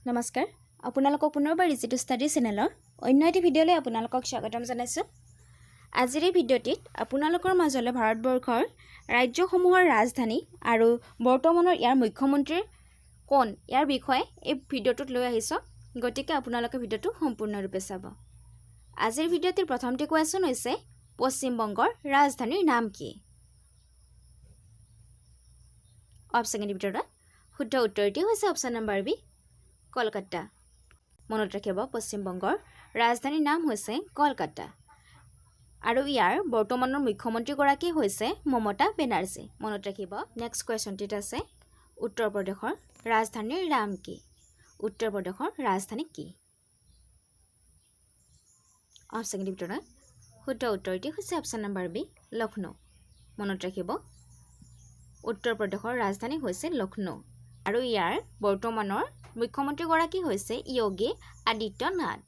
নমস্কাৰ আপোনালোকক পুনৰবাৰ ইজি টু ষ্টাডি চেনেলৰ অন্য এটি ভিডিঅ'লৈ আপোনালোকক স্বাগতম জনাইছোঁ। আজিৰ এই ভিডিঅ'টিত আপোনালোকৰ মাজলৈ ভাৰতবৰ্ষৰ ৰাজ্যসমূহৰ ৰাজধানী আৰু বৰ্তমানৰ ইয়াৰ মুখ্যমন্ত্ৰীৰ কোন ইয়াৰ বিষয়ে এই ভিডিঅ'টোত লৈ আহিছোঁ। গতিকে আপোনালোকে ভিডিঅ'টো সম্পূৰ্ণৰূপে চাব। আজিৰ ভিডিঅ'টিৰ প্ৰথমটো কুৱেশ্যন হৈছে পশ্চিম বংগৰ ৰাজধানীৰ নাম কি? অপশ্যন এৰ ভিতৰত শুদ্ধ উত্তৰটি হৈছে অপশ্যন নম্বৰ বি কলকাতা। মনত ৰাখিব পশ্চিম বংগৰ ৰাজধানীৰ নাম হৈছে কলকাতা আৰু ইয়াৰ বৰ্তমানৰ মুখ্যমন্ত্ৰীগৰাকী হৈছে মমতা বেনাৰ্জী। মনত ৰাখিব। নেক্সট কুৱেশ্যনটিত আছে উত্তৰ প্ৰদেশৰ ৰাজধানীৰ নাম কি? উত্তৰ প্ৰদেশৰ ৰাজধানী কি? অপশ্যন এৰ ভিতৰত শুদ্ধ উত্তৰটি হৈছে অপশ্যন নম্বৰ বি লক্ষ্ণৌ। মনত ৰাখিব উত্তৰ প্ৰদেশৰ ৰাজধানী হৈছে লক্ষ্ণৌ আৰু ইয়াৰ বৰ্তমানৰ মুখ্যমন্ত্ৰীগৰাকী হৈছে যোগী আদিত্য নাথ।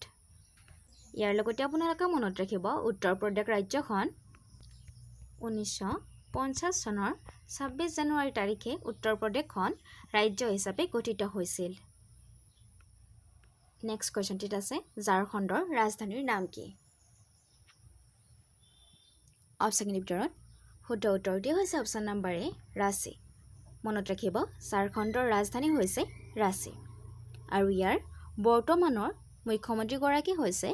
ইয়াৰ লগতে আপোনালোকে মনত ৰাখিব উত্তৰ প্ৰদেশ ৰাজ্যখন 1950 চনৰ 26 জানুৱাৰী তাৰিখে উত্তৰ প্ৰদেশখন ৰাজ্য হিচাপে গঠিত হৈছিল। নেক্সট কুৱেশ্যনটিত আছে ঝাৰখণ্ডৰ ৰাজধানীৰ নাম কি? অপশ্যন এৰ ভিতৰত শুদ্ধ উত্তৰটি হৈছে অপশ্যন নম্বৰ এ ৰাঁচী। মনত ৰাখিব ঝাৰখণ্ডৰ ৰাজধানী হৈছে ৰাঁচী আৰু ইয়াৰ বৰ্তমানৰ মুখ্যমন্ত্ৰীগৰাকী হৈছে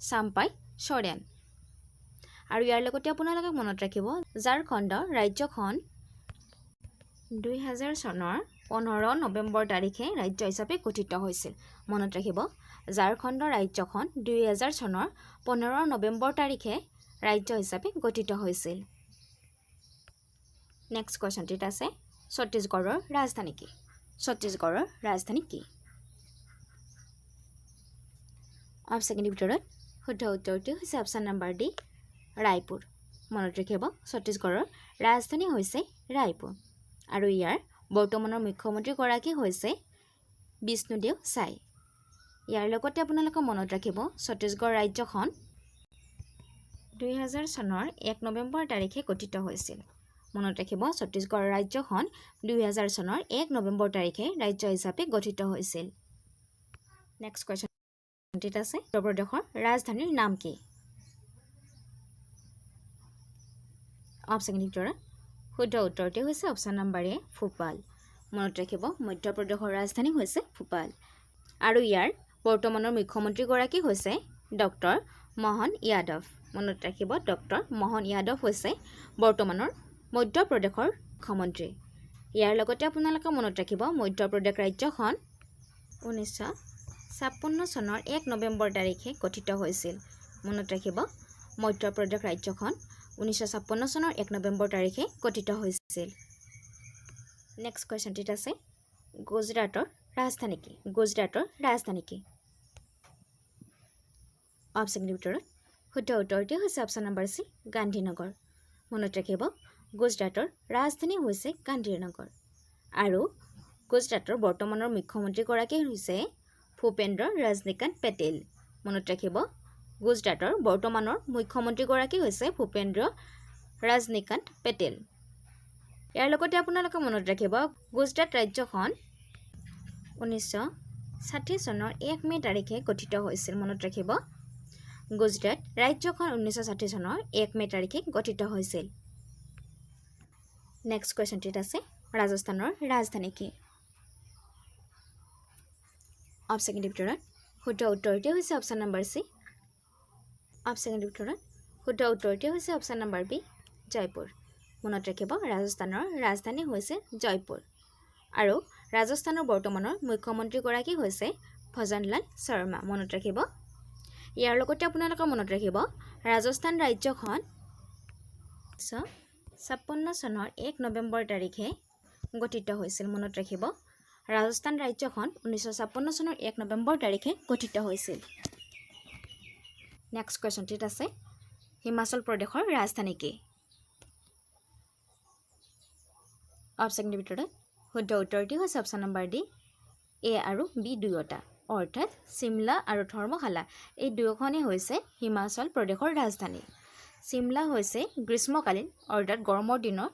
চাম্পাই সোৰেন। আৰু ইয়াৰ লগতে আপোনালোকে মনত ৰাখিব ঝাৰখণ্ড ৰাজ্যখন 2000 চনৰ 15 নৱেম্বৰ তাৰিখে ৰাজ্য হিচাপে গঠিত হৈছিল। মনত ৰাখিব ঝাৰখণ্ড ৰাজ্যখন 2000 চনৰ 15 নৱেম্বৰ তাৰিখে ৰাজ্য হিচাপে গঠিত হৈছিল। নেক্সট কুৱেশ্যনটিত আছে ছত্তীশগড়ৰ ৰাজধানী কি? ছত্তীশগড়ৰ ৰাজধানী কি? অপশ্যন এৰ ভিতৰত শুদ্ধ উত্তৰটি হৈছে অপশ্যন নম্বৰ ডি ৰায়পুৰ। মনত ৰাখিব ছত্তীশগড়ৰ ৰাজধানী হৈছে ৰায়পুৰ আৰু ইয়াৰ বৰ্তমানৰ মুখ্যমন্ত্ৰীগৰাকী হৈছে বিষ্ণুদেৱ চাই। ইয়াৰ লগতে আপোনালোকে মনত ৰাখিব ছত্তীশগড় ৰাজ্যখন 2000 চনৰ 1 নৱেম্বৰ তাৰিখে গঠিত হৈছিল। মনত ৰাখিব ছত্তীশগড় ৰাজ্যখন 2000 চনৰ 1 নৱেম্বৰ তাৰিখে ৰাজ্য হিচাপে গঠিত হৈছিল। নেক্সট কুৱেশ্যনটিত আছে উত্তৰ প্ৰদেশৰ ৰাজধানীৰ নাম কি? অপশ্যন এৰ ভিতৰত শুদ্ধ উত্তৰটি হৈছে অপশ্যন নম্বৰ এ ভোপাল। মনত ৰাখিব মধ্য প্ৰদেশৰ ৰাজধানী হৈছে ভোপাল আৰু ইয়াৰ বৰ্তমানৰ মুখ্যমন্ত্ৰীগৰাকী হৈছে ডক্টৰ মোহন যাদৱ। মনত ৰাখিব ডক্টৰ মোহন যাদৱ হৈছে বৰ্তমানৰ মধ্য প্ৰদেশৰ মুখ্যমন্ত্ৰী। ইয়াৰ লগতে আপোনালোকে মনত ৰাখিব মধ্য প্ৰদেশ ৰাজ্যখন 1956 চনৰ 1 নৱেম্বৰ তাৰিখে গঠিত হৈছিল। মনত ৰাখিব মধ্য প্ৰদেশ ৰাজ্যখন 1956 চনৰ 1 নৱেম্বৰ তাৰিখে গঠিত হৈছিল। নেক্সট কুৱেশ্যনটিত আছে গুজৰাটৰ ৰাজধানী কি? গুজৰাটৰ ৰাজধানী কি? অপশ্যন এৰ ভিতৰত শুদ্ধ উত্তৰটি হৈছে অপশ্যন নম্বৰ চি গান্ধীনগৰ। মনত ৰাখিব গুজৰাটৰ ৰাজধানী হৈছে গান্ধীনগৰ আৰু গুজৰাটৰ বৰ্তমানৰ মুখ্যমন্ত্ৰীগৰাকী হৈছে ভূপেন্দ্ৰ ৰাজনিকান্ত পেটেল। মনত ৰাখিব গুজৰাটৰ বৰ্তমানৰ মুখ্যমন্ত্ৰীগৰাকী হৈছে ভূপেন্দ্ৰ ৰাজনিকান্ত পেটেল। ইয়াৰ লগতে আপোনালোকে মনত ৰাখিব গুজৰাট ৰাজ্যখন 1960 চনৰ 1 মে তাৰিখে গঠিত হৈছিল। মনত ৰাখিব গুজৰাট ৰাজ্যখন 1960 চনৰ 1 মে তাৰিখে গঠিত হৈছিল। নেক্সট কুৱেশ্যনটিত আছে ৰাজস্থানৰ ৰাজধানী কি? অপশ্যন এৰ ভিতৰত শুদ্ধ উত্তৰটি হৈছে অপশ্যন নম্বৰ চি। অপশ্যন এৰ ভিতৰত শুদ্ধ উত্তৰটি হৈছে অপশ্যন নম্বৰ বি জয়পুৰ। মনত ৰাখিব ৰাজস্থানৰ ৰাজধানী হৈছে জয়পুৰ আৰু ৰাজস্থানৰ বৰ্তমানৰ মুখ্যমন্ত্ৰীগৰাকী হৈছে ভজনলাল শৰ্মা। মনত ৰাখিব ইয়াৰ লগতে আপোনালোকে মনত ৰাখিব ৰাজস্থান ৰাজ্যখন 1956 চনৰ 1 নৱেম্বৰ তাৰিখে গঠিত হৈছিল। মনত ৰাখিব ৰাজস্থান ৰাজ্যখন 1956 চনৰ 1 নৱেম্বৰ তাৰিখে গঠিত হৈছিল। নেক্সট কুৱেশ্যনটিত আছে হিমাচল প্ৰদেশৰ ৰাজধানী কি? অপশ্যন এৰ ভিতৰত শুদ্ধ উত্তৰটি হৈছে অপশ্যন নম্বৰ ডি এ আৰু বি দুয়োটা, অৰ্থাৎ চিমলা আৰু ধৰ্মশালা এই দুয়োখনেই হৈছে হিমাচল প্ৰদেশৰ ৰাজধানী। চিমলা হৈছে গ্ৰীষ্মকালীন অৰ্থাৎ গৰমৰ দিনত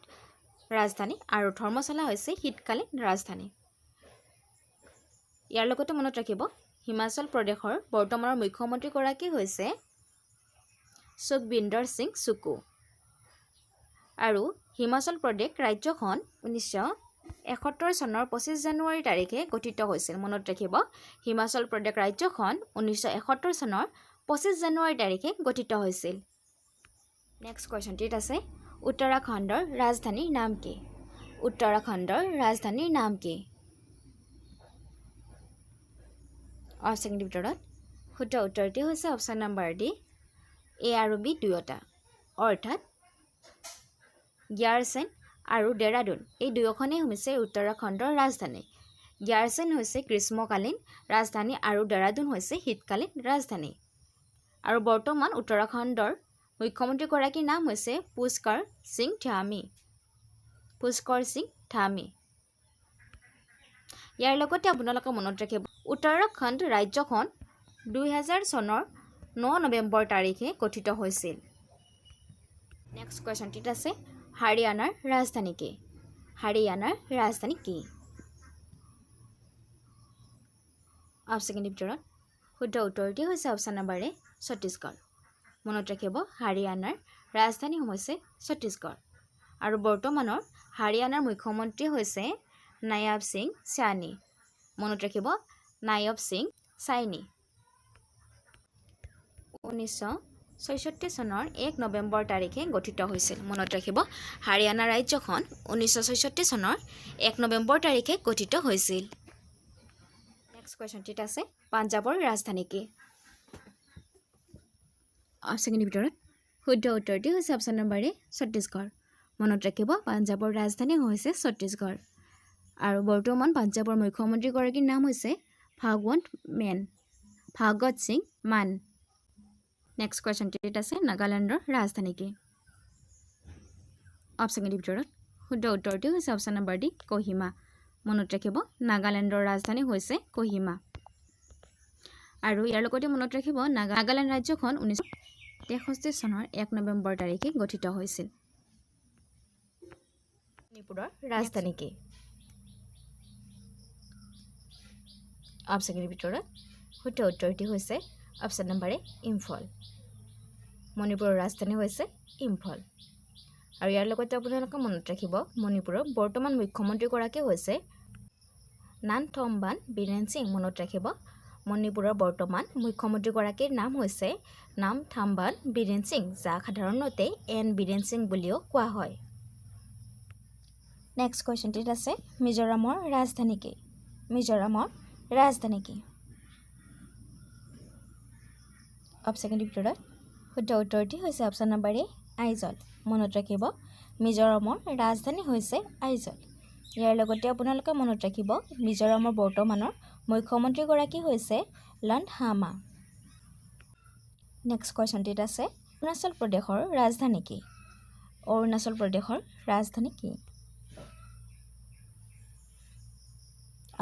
ৰাজধানী আৰু ধৰ্মশালা হৈছে শীতকালীন ৰাজধানী। ইয়াৰ লগতে মনত ৰাখিব হিমাচল প্ৰদেশৰ বৰ্তমানৰ মুখ্যমন্ত্ৰীগৰাকী হৈছে সুখবিন্দৰ সিং সুকু আৰু হিমাচল প্ৰদেশ ৰাজ্যখন 1971 চনৰ 25 জানুৱাৰী তাৰিখে গঠিত হৈছিল মনত ৰাখিব হিমাচল প্ৰদেশ ৰাজ্যখন 1971 চনৰ 25 জানুৱাৰী তাৰিখে গঠিত হৈছিল নেক্সট কোৱেশ্চনটিত আছে উত্তৰাখণ্ডৰ ৰাজধানীৰ নাম কি উত্তৰাখণ্ডৰ ৰাজধানীৰ নাম কি অপচনৰ ভিতৰত শুদ্ধ উত্তৰটি হৈছে অপচন নম্বৰ ডি এ আৰু বি দুয়োটা অৰ্থাৎ গ্যাৰচেন আৰু ডেৰাডুন এই দুয়োখনেই হৈছে উত্তৰাখণ্ডৰ ৰাজধানী গ্যাৰচেন হৈছে গ্ৰীষ্মকালীন ৰাজধানী আৰু ডেৰাডুন হৈছে শীতকালীন ৰাজধানী আৰু বৰ্তমান উত্তৰাখণ্ডৰ মুখ্যমন্ত্ৰীগৰাকীৰ নাম হৈছে পুষ্কৰ সিং ধামি ইয়াৰ লগতে আপোনালোকে মনত ৰাখিব উত্তৰাখণ্ড ৰাজ্যখন 2000 চনৰ 9 নৱেম্বৰ তাৰিখে গঠিত হৈছিল নেক্সট কোৱেশ্চনটিত আছে হাৰিয়ানাৰ ৰাজধানী কি হাৰিয়ানাৰ ৰাজধানী কি অপচনৰ ভিতৰত শুদ্ধ উত্তৰটি হৈছে অপচন নম্বৰ এ ছত্তীশগড় মনত ৰাখিব হাৰিয়ানাৰ ৰাজধানী হৈছে ছত্তীশগড় আৰু বৰ্তমানৰ হাৰিয়ানাৰ মুখ্যমন্ত্ৰী হৈছে নায়াব সিং চাইনি মনত ৰাখিব নায়াব সিং চাইনি 1966 চনৰ 1 নৱেম্বৰ তাৰিখে গঠিত হৈছিল মনত ৰাখিব হাৰিয়ানা ৰাজ্যখন 1966 চনৰ 1 নৱেম্বৰ তাৰিখে গঠিত হৈছিল নেক্সট কোৱেশ্চনটিত আছে পাঞ্জাবৰ ৰাজধানী কি অপচনৰ ভিতৰত শুদ্ধ উত্তৰটি হৈছে অপচন নম্বৰ এ ছত্তীশগড় মনত ৰাখিব পাঞ্জাবৰ ৰাজধানী হৈছে ছত্তীশগড় আৰু বৰ্তমান পাঞ্জাবৰ মুখ্যমন্ত্ৰীগৰাকীৰ নাম হৈছে ভাগৱত সিং মান নেক্সট কোৱেশ্চনটিত আছে নাগালেণ্ডৰ ৰাজধানী কি অপচনৰ ভিতৰত শুদ্ধ উত্তৰটি হৈছে অপচন নম্বৰ ডি কোহিমা মনত ৰাখিব নাগালেণ্ডৰ ৰাজধানী হৈছে কোহিমা আৰু ইয়াৰ লগতে মনত ৰাখিব নাগালেণ্ড ৰাজ্যখন 1963 চনৰ 1 নৱেম্বৰ তাৰিখে গঠিত হৈছিল মণিপুৰৰ ৰাজধানী কি অপচনৰ ভিতৰত শুদ্ধ উত্তৰটি হৈছে অপচন নম্বৰ এ ইম্ফল মণিপুৰৰ ৰাজধানী হৈছে ইম্ফল আৰু ইয়াৰ লগতে আপোনালোকে মনত ৰাখিব মণিপুৰৰ বৰ্তমান মুখ্যমন্ত্ৰীগৰাকী হৈছে নামথম্বান বীৰেন সিং মনত ৰাখিব মণিপুৰৰ বৰ্তমান মুখ্যমন্ত্ৰীগৰাকীৰ নাম হৈছে নামথম্বান বীৰেন সিং যাক সাধাৰণতে এন বীৰেন সিং বুলিও কোৱা হয় নেক্সট কোৱেশ্চনটিত আছে মিজোৰামৰ ৰাজধানী কি মিজোৰামৰ ৰাজধানী কি অপচনৰ ভিতৰত শুদ্ধ উত্তৰটি হৈছে অপচন নম্বৰ এ আইজল মনত ৰাখিব মিজোৰামৰ ৰাজধানী হৈছে আইজল ইয়াৰ লগতে আপোনালোকে মনত ৰাখিব মিজোৰামৰ বৰ্তমানৰ মুখ্যমন্ত্ৰীগৰাকী হৈছে লণ্ডহামা নেক্সট কোৱেশ্চনটিত আছে অৰুণাচল প্ৰদেশৰ ৰাজধানী কি অৰুণাচল প্ৰদেশৰ ৰাজধানী কি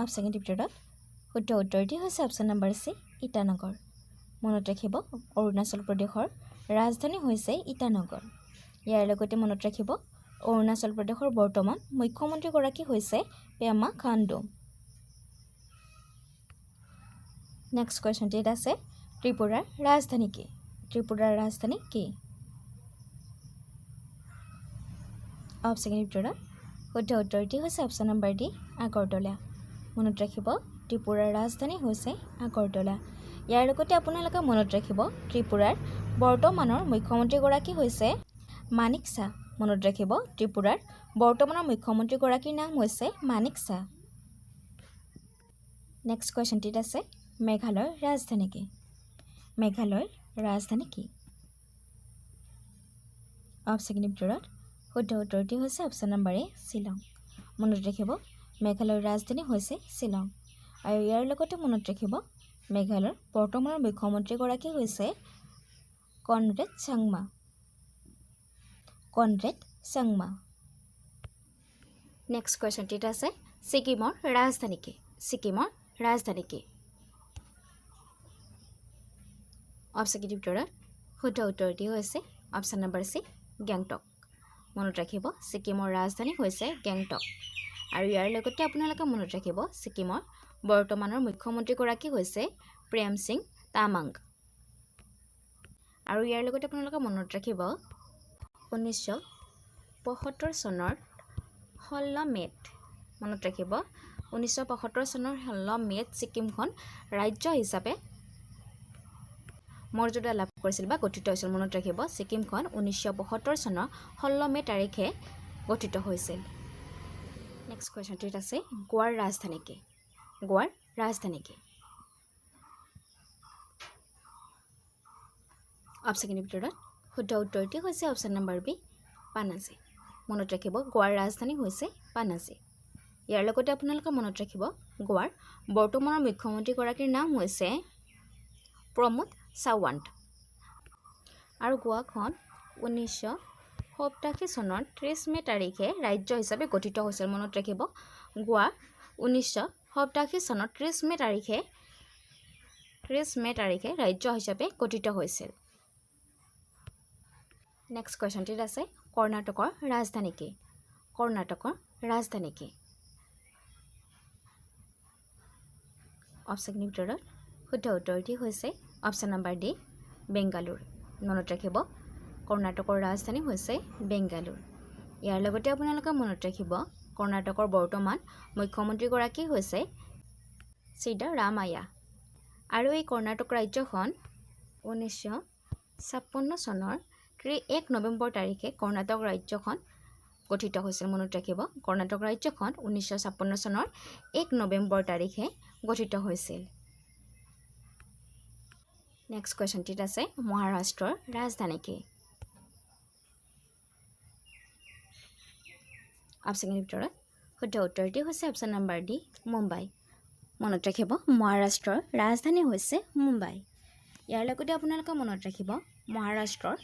অপচনৰ ভিতৰত শুদ্ধ উত্তৰটি হৈছে অপচন নম্বৰ চি ইটানগৰ মনত ৰাখিব অৰুণাচল প্ৰদেশৰ ৰাজধানী হৈছে ইটানগৰ ইয়াৰ লগতে মনত ৰাখিব অৰুণাচল প্ৰদেশৰ বৰ্তমান মুখ্যমন্ত্ৰীগৰাকী হৈছে পেমা খাণ্ডু নেক্সট কোৱেশ্চনটিত আছে ত্ৰিপুৰাৰ ৰাজধানী কি ত্ৰিপুৰাৰ ৰাজধানী কি অপচনৰ ভিতৰত শুদ্ধ উত্তৰটি হৈছে অপচন নম্বৰ ডি আগৰতলা মনত ৰাখিব ত্ৰিপুৰাৰ ৰাজধানী হৈছে আগৰতলা ইয়াৰ লগতে আপোনালোকে মনত ৰাখিব ত্ৰিপুৰাৰ বৰ্তমানৰ মুখ্যমন্ত্ৰীগৰাকী হৈছে মানিক শ্বাহ মনত ৰাখিব ত্ৰিপুৰাৰ বৰ্তমানৰ মুখ্যমন্ত্ৰীগৰাকীৰ নাম হৈছে মানিক শ্বাহ নেক্সট কোৱেশ্চনটিত আছে মেঘালয়ৰ ৰাজধানী কি মেঘালয়ৰ ৰাজধানী কি অপচনৰ ভিতৰত শুদ্ধ উত্তৰটি হৈছে অপচন নম্বৰ এ শ্বিলং মনত ৰাখিব মেঘালয়ৰ ৰাজধানী হৈছে শ্বিলং আৰু ইয়াৰ লগতে মনত ৰাখিব মেঘালয়ৰ বৰ্তমানৰ মুখ্যমন্ত্ৰীগৰাকী হৈছে কনৰেড চাংমা নেক্সট কোৱেশ্চনটিত আছে ছিকিমৰ ৰাজধানী কি ছিকিমৰ ৰাজধানী কি অপচনৰ ভিতৰত শুদ্ধ উত্তৰটি হৈছে অপচন নম্বৰ চি গেংটক মনত ৰাখিব ছিকিমৰ ৰাজধানী হৈছে গেংটক আৰু ইয়াৰ লগতে আপোনালোকে মনত ৰাখিব ছিকিমৰ বৰ্তমানৰ মুখ্যমন্ত্ৰীগৰাকী হৈছে প্ৰেম সিং তামাং আৰু ইয়াৰ লগতে আপোনালোকে মনত ৰাখিব 1975 চনৰ 16 মেত মনত ৰাখিব 1975 চনৰ 16 মেত ছিকিমখন ৰাজ্য হিচাপে মৰ্যাদা লাভ কৰিছিল বা গঠিত হৈছিল মনত ৰাখিব ছিকিমখন 1975 চনৰ 16 মে তাৰিখে গঠিত হৈছিল নেক্সট কোৱেশ্চনটিত আছে গোৱাৰ ৰাজধানী কি গোৱাৰ ৰাজধানী কি অপচনৰ ভিতৰত শুদ্ধ উত্তৰটি হৈছে অপচন নম্বৰ বি পানাজী মনত ৰাখিব গোৱাৰ ৰাজধানী হৈছে পানাজী ইয়াৰ লগতে আপোনালোকে মনত ৰাখিব গোৱাৰ বৰ্তমানৰ মুখ্যমন্ত্ৰীগৰাকীৰ নাম হৈছে প্ৰমোদ সাৱন্ত আৰু গোৱাখন 1987 চনৰ 30 মে তাৰিখে ৰাজ্য হিচাপে গঠিত হৈছিল মনত ৰাখিব গোৱা 1987 চনৰ 30 মে তাৰিখে ৰাজ্য হিচাপে গঠিত হৈছিল নেক্সট কোৱেশ্চনটিত আছে কৰ্ণাটকৰ ৰাজধানী কি কৰ্ণাটকৰ ৰাজধানী কি অপচনৰ ভিতৰত শুদ্ধ উত্তৰটি হৈছে অপচন নম্বৰ ডি বেংগালুৰু মনত ৰাখিব কৰ্ণাটকৰ ৰাজধানী হৈছে বেংগালুৰু ইয়াৰ লগতে আপোনালোকে মনত ৰাখিব কৰ্ণাটকৰ বৰ্তমান মুখ্যমন্ত্ৰীগৰাকী হৈছে সিদ্ধাৰামায়া আৰু এই কৰ্ণাটক ৰাজ্যখন 1956 চনৰ 1 নৱেম্বৰ তাৰিখে কৰ্ণাটক ৰাজ্যখন গঠিত হৈছিল মনত ৰাখিব কৰ্ণাটক ৰাজ্যখন 1956 চনৰ 1 নৱেম্বৰ তাৰিখে গঠিত হৈছিল নেক্সট কোৱেশ্চনটিত আছে মহাৰাষ্ট্ৰৰ ৰাজধানী কি অপচনৰ ভিতৰত শুদ্ধ উত্তৰটি হৈছে অপচন নম্বৰ ডি মুম্বাই মনত ৰাখিব মহাৰাষ্ট্ৰৰ ৰাজধানী হৈছে মুম্বাই ইয়াৰ লগতে আপোনালোকে মনত ৰাখিব মহাৰাষ্ট্ৰৰ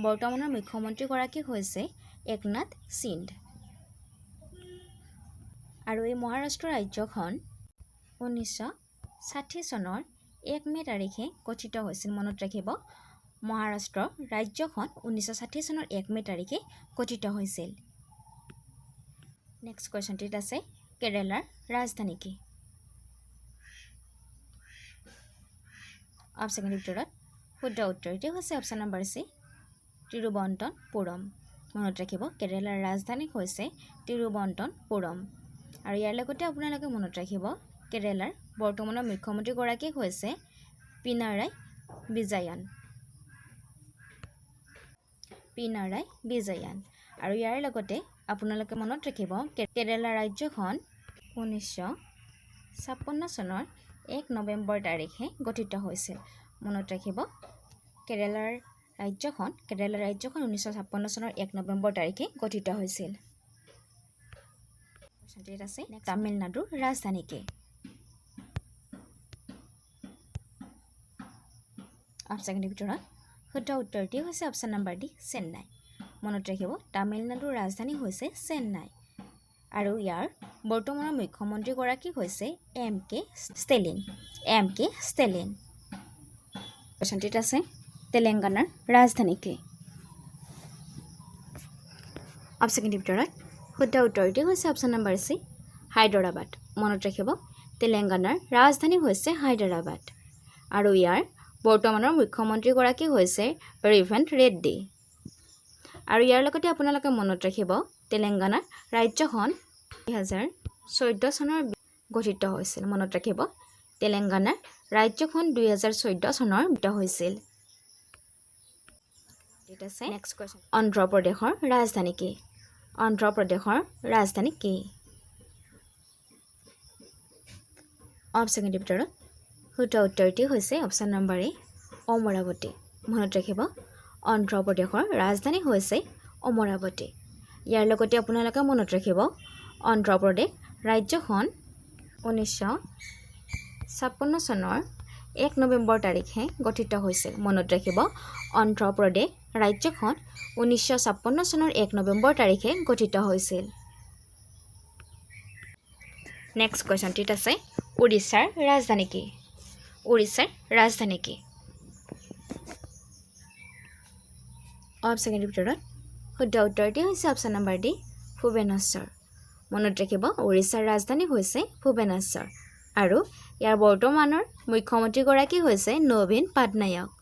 বৰ্তমানৰ মুখ্যমন্ত্ৰীগৰাকী হৈছে একনাথ সিন্ধে আৰু এই মহাৰাষ্ট্ৰ ৰাজ্যখন 1960 চনৰ 1 মে তাৰিখে গঠিত হৈছিল মনত ৰাখিব মহাৰাষ্ট্ৰ ৰাজ্যখন 1960 চনৰ 1 মে তাৰিখে গঠিত হৈছিল নেক্সট কোৱেশ্চনটিত আছে কেৰালাৰ ৰাজধানী কি অপচনৰ ভিতৰত শুদ্ধ উত্তৰটি হৈছে অপচন নম্বৰ চি তিৰুৱনন্তপুৰম মনত ৰাখিব কেৰালাৰ ৰাজধানী হৈছে তিৰুৱনন্তপুৰম আৰু ইয়াৰ লগতে আপোনালোকে মনত ৰাখিব কেৰালাৰ বৰ্তমানৰ মুখ্যমন্ত্ৰীগৰাকী হৈছে পিনাৰায় বিজয়ন আৰু ইয়াৰ লগতে আপোনালোকে মনত ৰাখিব কেৰালা ৰাজ্যখন 1956 চনৰ 1 নৱেম্বৰ তাৰিখে গঠিত হৈছিল মনত ৰাখিব কেৰালা ৰাজ্যখন 1956 চনৰ 1 নৱেম্বৰ তাৰিখে গঠিত হৈছিল আছে তামিলনাডুৰ ৰাজধানী কি অপচনৰ ভিতৰত শুদ্ধ উত্তৰটি হৈছে অপচন নম্বৰ ডি চেন্নাই মনত ৰাখিব তামিলনাডুৰ ৰাজধানী হৈছে চেন্নাই আৰু ইয়াৰ বৰ্তমানৰ মুখ্যমন্ত্ৰীগৰাকী হৈছে এম কে ষ্টেলিন কোৱেশ্চনটিত আছে তেলেংগানাৰ ৰাজধানী কি অপচনৰ ভিতৰত শুদ্ধ উত্তৰটি হৈছে অপচন নম্বৰ চি হায়দৰাবাদ মনত ৰাখিব তেলেংগানাৰ ৰাজধানী হৈছে হায়দৰাবাদ আৰু ইয়াৰ বৰ্তমানৰ মুখ্যমন্ত্ৰীগৰাকী হৈছে ৰেৱন্ত ৰেড্ডি আৰু ইয়াৰ লগতে আপোনালোকে মনত ৰাখিব তেলেংগানাৰ ৰাজ্যখন 2014 চনৰ গঠিত হৈছিল মনত ৰাখিব তেলেংগানাৰ ৰাজ্যখন 2014 চনৰ গঠিত হৈছিল নেক্সট কোৱেশ্চন অন্ধ্ৰপ্ৰদেশৰ ৰাজধানী কি অন্ধ্ৰপ্ৰদেশৰ ৰাজধানী কি অপচনৰ ভিতৰত শুদ্ধ উত্তৰটি হৈছে অপচন নম্বৰ এ অমৰাৱতী মনত ৰাখিব অন্ধ্ৰপ্ৰদেশৰ ৰাজধানী হৈছে অমৰাৱতী ইয়াৰ লগতে আপোনালোকে মনত ৰাখিব অন্ধ্ৰপ্ৰদেশ ৰাজ্যখন 1956 চনৰ 1 নৱেম্বৰ তাৰিখে গঠিত হৈছিল মনত ৰাখিব অন্ধ্ৰপ্ৰদেশ ৰাজ্যখন 1956 চনৰ 1 নৱেম্বৰ তাৰিখে গঠিত হৈছিল নেক্সট কোৱেশ্চনটিত আছে উৰিষ্যাৰ ৰাজধানী কি উৰিষ্যাৰ ৰাজধানী কি অপচনৰ ভিতৰত শুদ্ধ উত্তৰটি হৈছে অপচন নম্বৰ ডি ভুৱনেশ্বৰ মনত ৰাখিব উৰিষ্যাৰ ৰাজধানী হৈছে ভুৱনেশ্বৰ আৰু ইয়াৰ বৰ্তমানৰ মুখ্যমন্ত্ৰীগৰাকী হৈছে নবীন পাটনায়ক।